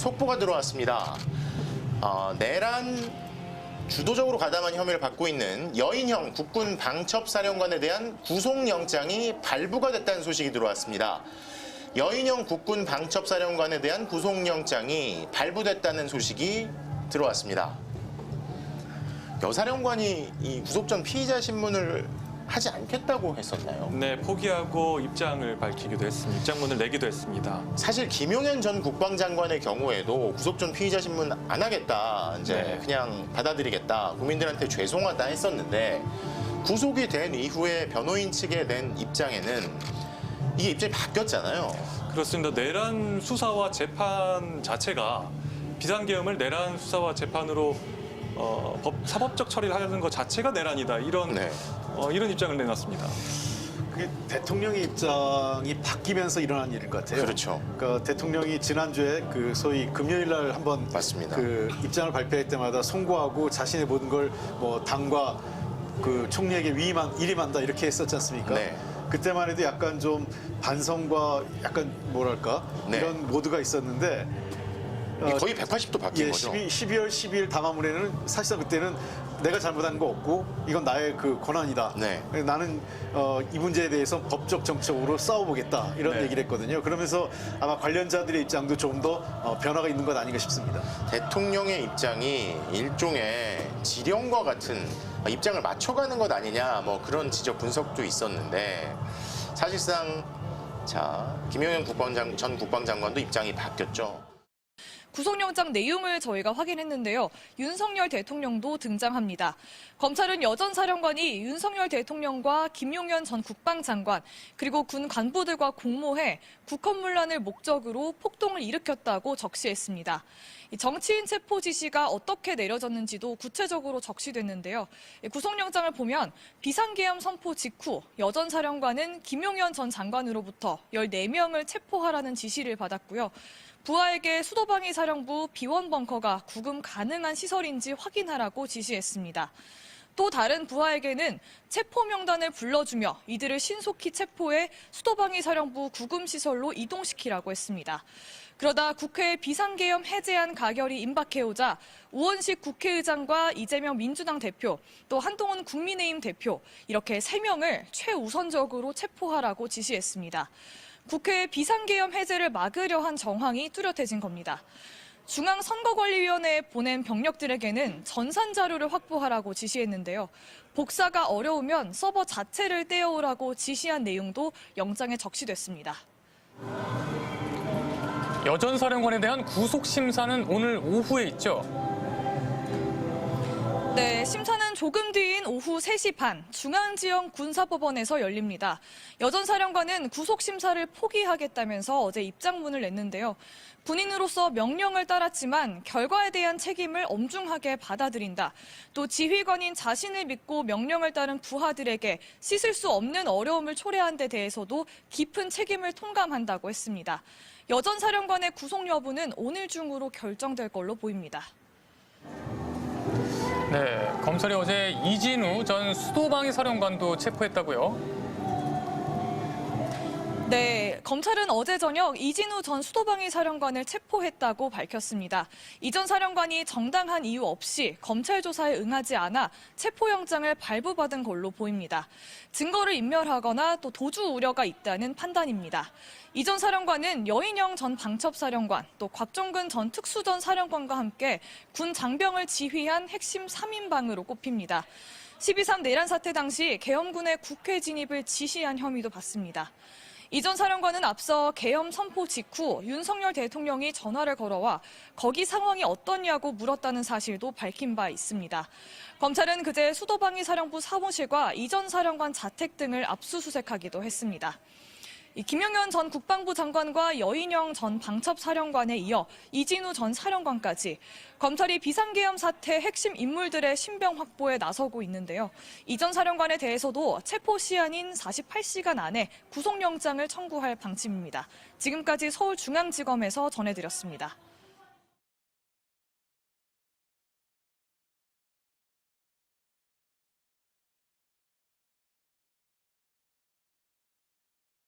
속보가 들어왔습니다. 내란 주도적으로 가담한 혐의를 받고 있는 여인형 국군 방첩사령관에 대한 구속영장이 발부가 됐다는 소식이 들어왔습니다. 여인형 국군 방첩사령관에 대한 구속영장이 발부됐다는 소식이 들어왔습니다. 여사령관이 이 구속 전 피의자 신문을 하지 않겠다고 했었나요? 네, 포기하고 입장을 밝히기도 했습니다. 입장문을 내기도 했습니다. 사실 김용현 전 국방장관의 경우에도 구속 전 피의자 신문 안 하겠다, 이제 그냥 받아들이겠다, 국민들한테 죄송하다 했었는데 구속이 된 이후에 변호인 측에 낸 입장에는 이게 입장이 바뀌었잖아요. 그렇습니다. 내란 수사와 재판 자체가 비상계엄을 내란 수사와 재판으로 사법적 처리를 하는 것 자체가 내란이다. 이런 입장을 내놨습니다. 그게 대통령의 입장이 바뀌면서 일어난 일일 것 같아요. 그렇죠. 그러니까 대통령이 지난주에 그 소위 금요일 날 한번 맞습니다. 그 입장을 발표할 때마다 송구하고 자신의 모든 걸 뭐 당과 그 총리에게 위임한다 이렇게 했었지 않습니까? 네. 그때만 해도 약간 좀 반성과 약간 뭐랄까 이런 모드가 있었는데 거의 180도 바뀐 거죠. 12월 12일 담화문에는 사실상 그때는 내가 잘못한 거 없고 이건 나의 그 권한이다. 나는 이 문제에 대해서 법적 정책으로 싸워보겠다 이런 얘기를 했거든요. 그러면서 아마 관련자들의 입장도 좀 더 변화가 있는 것 아닌가 싶습니다. 대통령의 입장이 일종의 지령과 같은 입장을 맞춰가는 것 아니냐, 뭐 그런 지적 분석도 있었는데 사실상 김용현 전 국방장관도 입장이 바뀌었죠. 구속영장 내용을 저희가 확인했는데요. 윤석열 대통령도 등장합니다. 검찰은 여전 사령관이 윤석열 대통령과 김용현 전 국방장관 그리고 군 간부들과 공모해 국헌문란을 목적으로 폭동을 일으켰다고 적시했습니다. 정치인 체포 지시가 어떻게 내려졌는지도 구체적으로 적시됐는데요. 구속영장을 보면 비상계엄 선포 직후 여전 사령관은 김용현 전 장관으로부터 14명을 체포하라는 지시를 받았고요. 부하에게 수도방위 사령부 비원 벙커가 구금 가능한 시설인지 확인하라고 지시했습니다. 또 다른 부하에게는 체포 명단을 불러주며 이들을 신속히 체포해 수도방위 사령부 구금 시설로 이동시키라고 했습니다. 그러다 국회 비상계엄 해제안 가결이 임박해오자 우원식 국회의장과 이재명 민주당 대표, 또 한동훈 국민의힘 대표 이렇게 3명을 최우선적으로 체포하라고 지시했습니다. 국회 비상계엄 해제를 막으려 한 정황이 뚜렷해진 겁니다. 중앙선거관리위원회에 보낸 병력들에게는 전산 자료를 확보하라고 지시했는데요. 복사가 어려우면 서버 자체를 떼어오라고 지시한 내용도 영장에 적시됐습니다. 여전 사령관에 대한 구속 심사는 오늘 오후에 있죠. 네, 심사는 조금 뒤인 오후 3시 반 중앙지역 군사법원에서 열립니다. 여전 사령관은 구속 심사를 포기하겠다면서 어제 입장문을 냈는데요. 군인으로서 명령을 따랐지만 결과에 대한 책임을 엄중하게 받아들인다. 또 지휘관인 자신을 믿고 명령을 따른 부하들에게 씻을 수 없는 어려움을 초래한 데 대해서도 깊은 책임을 통감한다고 했습니다. 여전 사령관의 구속 여부는 오늘 중으로 결정될 걸로 보입니다. 네, 검찰이 어제 이진우 전 수도방위 사령관도 체포했다고요? 네, 검찰은 어제 저녁 이진우 전 수도방위 사령관을 체포했다고 밝혔습니다. 이 전 사령관이 정당한 이유 없이 검찰 조사에 응하지 않아 체포영장을 발부받은 걸로 보입니다. 증거를 인멸하거나 또 도주 우려가 있다는 판단입니다. 이 전 사령관은 여인형 전 방첩사령관, 또 곽종근 전 특수전 사령관과 함께 군 장병을 지휘한 핵심 3인방으로 꼽힙니다. 12.3 내란 사태 당시 계엄군의 국회 진입을 지시한 혐의도 받습니다. 이 전 사령관은 앞서 계엄 선포 직후 윤석열 대통령이 전화를 걸어와 거기 상황이 어떠냐고 물었다는 사실도 밝힌 바 있습니다. 검찰은 그제 수도방위 사령부 사무실과 이 전 사령관 자택 등을 압수수색하기도 했습니다. 김용현 전 국방부 장관과 여인형 전 방첩사령관에 이어 이진우 전 사령관까지 검찰이 비상계엄 사태 핵심 인물들의 신병 확보에 나서고 있는데요. 이 전 사령관에 대해서도 체포 시한인 48시간 안에 구속영장을 청구할 방침입니다. 지금까지 서울중앙지검에서 전해드렸습니다.